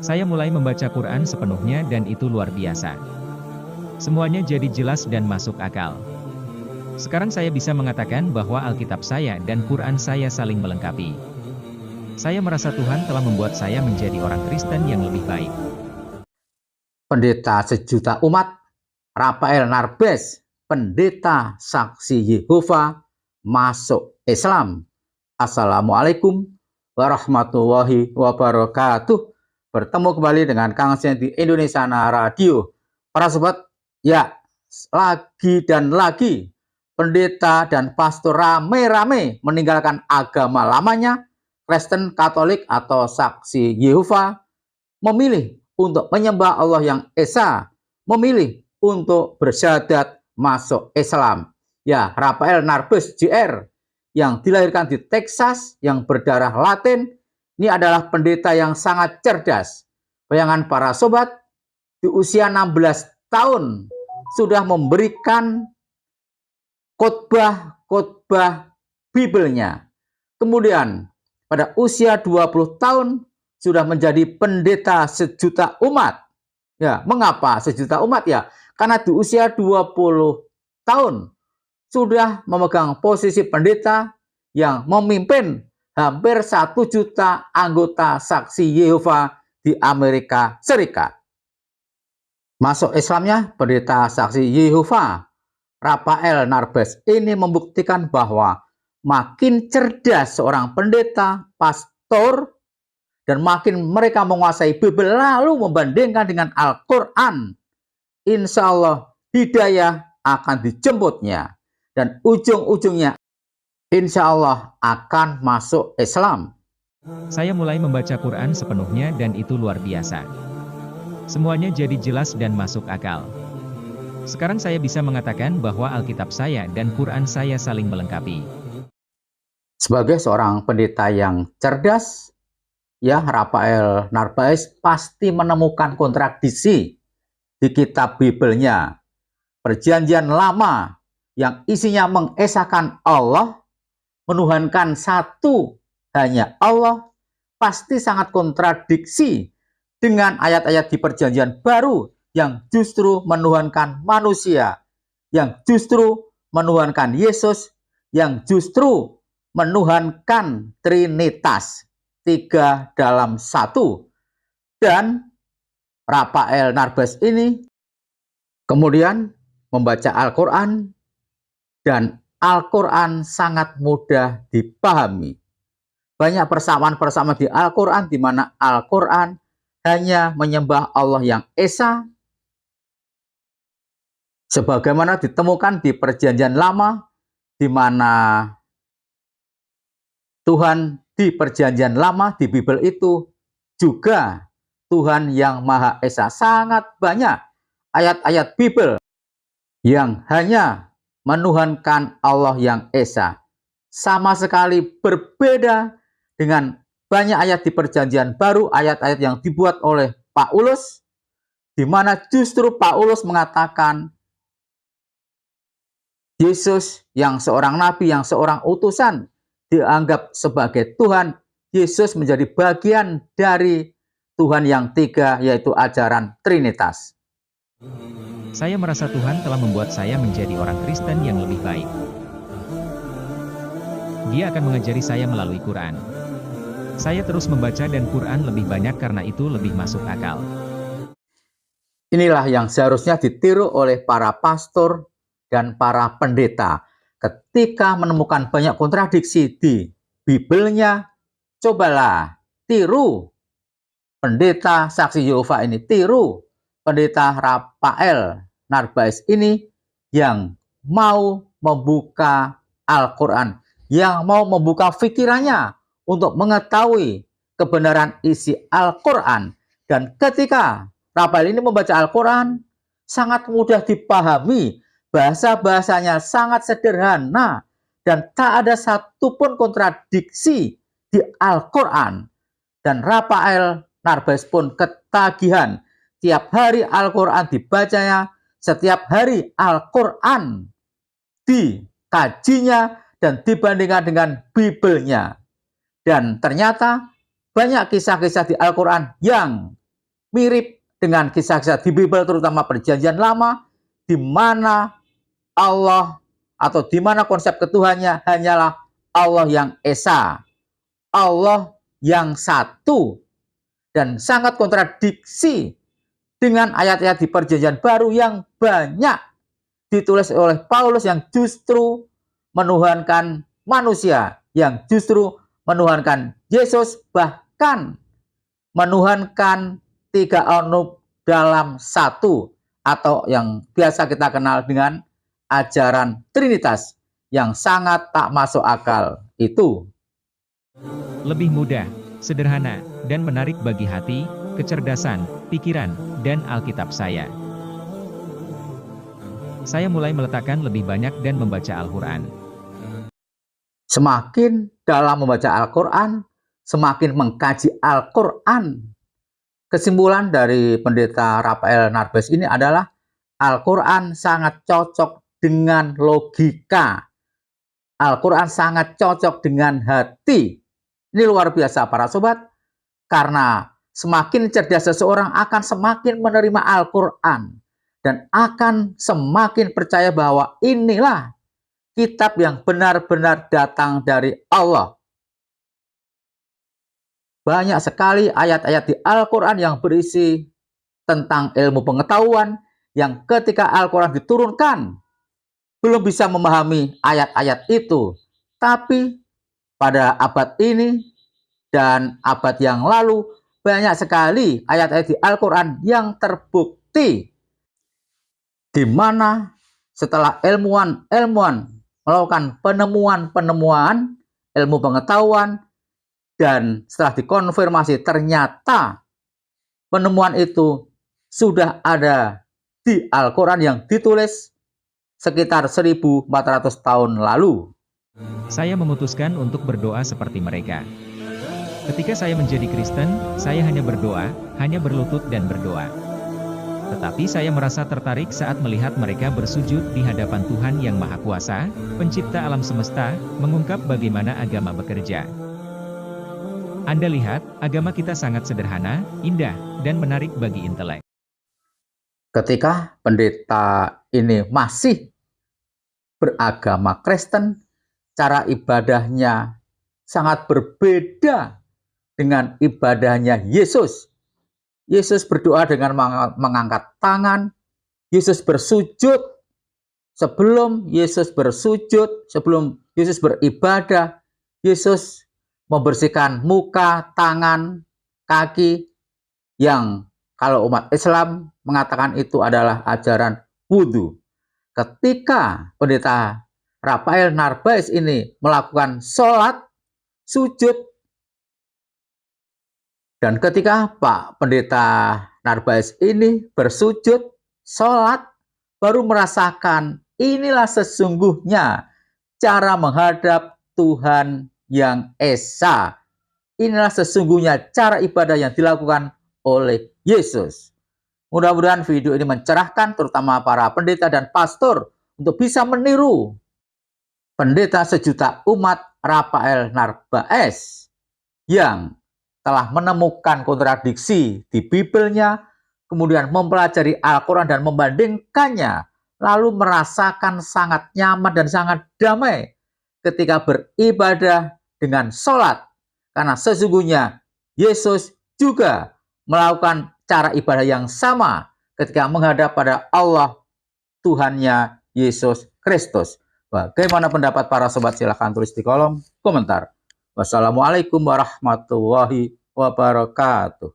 Saya mulai membaca Quran sepenuhnya dan itu luar biasa. Semuanya jadi jelas dan masuk akal. Sekarang saya bisa mengatakan bahwa Alkitab saya dan Quran saya saling melengkapi. Saya merasa Tuhan telah membuat saya menjadi orang Kristen yang lebih baik. Pendeta sejuta umat, Rafael Narbes, pendeta saksi Yehova, masuk Islam. Assalamualaikum warahmatullahi wabarakatuh. Bertemu kembali dengan Kang Sen di Indonesia Radio. Para sobat, ya, lagi dan lagi pendeta dan pastor rame-rame meninggalkan agama lamanya, Kristen, Katolik, atau saksi Yehova, memilih untuk menyembah Allah yang Esa, memilih untuk bersyahadat masuk Islam. Ya, Rafael Narbes Jr. yang dilahirkan di Texas, yang berdarah Latin, ini adalah pendeta yang sangat cerdas. Bayangan para sobat, di usia 16 tahun sudah memberikan khotbah Bibelnya. Kemudian pada usia 20 tahun sudah menjadi pendeta sejuta umat. Ya, mengapa sejuta umat ya? Karena di usia 20 tahun sudah memegang posisi pendeta yang memimpin hampir 1 juta anggota saksi Yehova di Amerika Serikat. Masuk Islamnya pendeta saksi Yehova, Rafael Narbes ini membuktikan bahwa makin cerdas seorang pendeta, pastor, dan makin mereka menguasai Bibel lalu membandingkan dengan Al-Quran, insya Allah hidayah akan dijemputnya. Dan ujung-ujungnya insya Allah akan masuk Islam. Saya mulai membaca Quran sepenuhnya dan itu luar biasa. Semuanya jadi jelas dan masuk akal. Sekarang saya bisa mengatakan bahwa Alkitab saya dan Quran saya saling melengkapi. Sebagai seorang pendeta yang cerdas, ya, Rafael Narbes pasti menemukan kontradiksi di kitab Bibelnya. Perjanjian Lama yang isinya mengesahkan Allah, menuhankan satu hanya Allah, pasti sangat kontradiksi dengan ayat-ayat di Perjanjian Baru yang justru menuhankan manusia, yang justru menuhankan Yesus, yang justru menuhankan Trinitas, 3 dalam 1. Dan Rafael Narbes ini kemudian membaca Al-Quran, dan Al-Quran sangat mudah dipahami. Banyak persamaan-persamaan di Al-Quran di mana Al-Quran hanya menyembah Allah yang Esa, sebagaimana ditemukan di Perjanjian Lama, di mana Tuhan di Perjanjian Lama di Bibel itu juga Tuhan yang Maha Esa. Sangat banyak ayat-ayat Bibel yang hanya menuhankan Allah yang Esa. Sama sekali berbeda dengan banyak ayat di Perjanjian Baru, ayat-ayat yang dibuat oleh Paulus, di mana justru Paulus mengatakan Yesus yang seorang nabi, yang seorang utusan, dianggap sebagai Tuhan. Yesus menjadi bagian dari Tuhan yang 3, yaitu ajaran Trinitas. Saya merasa Tuhan telah membuat saya menjadi orang Kristen yang lebih baik. Dia akan mengajari saya melalui Quran. Saya terus membaca dan Quran lebih banyak karena itu lebih masuk akal. Inilah yang seharusnya ditiru oleh para pastor dan para pendeta. Ketika menemukan banyak kontradiksi di Bibelnya, cobalah tiru pendeta saksi Yehova ini, tiru pendeta Rafael Narbes ini yang mau membuka Al-Quran, yang mau membuka pikirannya untuk mengetahui kebenaran isi Al-Quran. Dan ketika Rafael ini membaca Al-Quran, sangat mudah dipahami, bahasa-bahasanya sangat sederhana, dan tak ada satupun kontradiksi di Al-Quran. Dan Rafael Narbes pun ketagihan. Tiap hari Al-Quran dibacanya, setiap hari Al-Quran dikajinya dan dibandingkan dengan Bibelnya. Dan ternyata banyak kisah-kisah di Al-Quran yang mirip dengan kisah-kisah di Bible, terutama Perjanjian Lama, di mana Allah atau di mana konsep ketuhannya hanyalah Allah yang Esa, Allah yang satu, dan sangat kontradiksi dengan ayat-ayat di Perjanjian Baru yang banyak ditulis oleh Paulus yang justru menuhankan manusia, yang justru menuhankan Yesus, bahkan menuhankan tiga onuk dalam satu, atau yang biasa kita kenal dengan ajaran Trinitas yang sangat tak masuk akal itu. Lebih mudah, sederhana, dan menarik bagi hati, kecerdasan, pikiran, dan Alkitab saya. Saya mulai meletakkan lebih banyak dan membaca Al-Quran. Semakin dalam membaca Al-Quran, semakin mengkaji Al-Quran. Kesimpulan dari Pendeta Rafael Narbes ini adalah Al-Quran sangat cocok dengan logika. Al-Quran sangat cocok dengan hati. Ini luar biasa para sobat, karena semakin cerdas seseorang akan semakin menerima Al-Quran dan akan semakin percaya bahwa inilah kitab yang benar-benar datang dari Allah. Banyak sekali ayat-ayat di Al-Quran yang berisi tentang ilmu pengetahuan yang ketika Al-Quran diturunkan belum bisa memahami ayat-ayat itu. Tapi pada abad ini dan abad yang lalu banyak sekali ayat-ayat di Al-Quran yang terbukti, di mana setelah ilmuwan melakukan penemuan ilmu pengetahuan, dan setelah dikonfirmasi ternyata penemuan itu sudah ada di Al-Quran yang ditulis sekitar 1400 tahun lalu. Saya memutuskan untuk berdoa seperti mereka. Ketika saya menjadi Kristen, saya hanya berdoa, hanya berlutut dan berdoa. Tetapi saya merasa tertarik saat melihat mereka bersujud di hadapan Tuhan yang Maha Kuasa, Pencipta alam semesta, mengungkap bagaimana agama bekerja. Anda lihat, agama kita sangat sederhana, indah, dan menarik bagi intelek. Ketika pendeta ini masih beragama Kristen, cara ibadahnya sangat berbeda dengan ibadahnya Yesus. Yesus berdoa dengan mengangkat tangan. Yesus bersujud. Sebelum Yesus bersujud, sebelum Yesus beribadah, Yesus membersihkan muka, tangan, kaki, yang kalau umat Islam mengatakan itu adalah ajaran wudhu. Ketika Pendeta Rafael Narbes ini melakukan sholat, sujud, dan ketika Pak Pendeta Narbes ini bersujud, sholat, baru merasakan inilah sesungguhnya cara menghadap Tuhan yang Esa. Inilah sesungguhnya cara ibadah yang dilakukan oleh Yesus. Mudah-mudahan video ini mencerahkan terutama para pendeta dan pastor untuk bisa meniru pendeta sejuta umat Rafael Narbes yang telah menemukan kontradiksi di Bibelnya, kemudian mempelajari Al-Quran dan membandingkannya, lalu merasakan sangat nyaman dan sangat damai ketika beribadah dengan sholat. Karena sesungguhnya Yesus juga melakukan cara ibadah yang sama ketika menghadap pada Allah, Tuhannya Yesus Kristus. Bagaimana pendapat para sobat? Silahkan tulis di kolom komentar. Wassalamualaikum warahmatullahi wabarakatuh.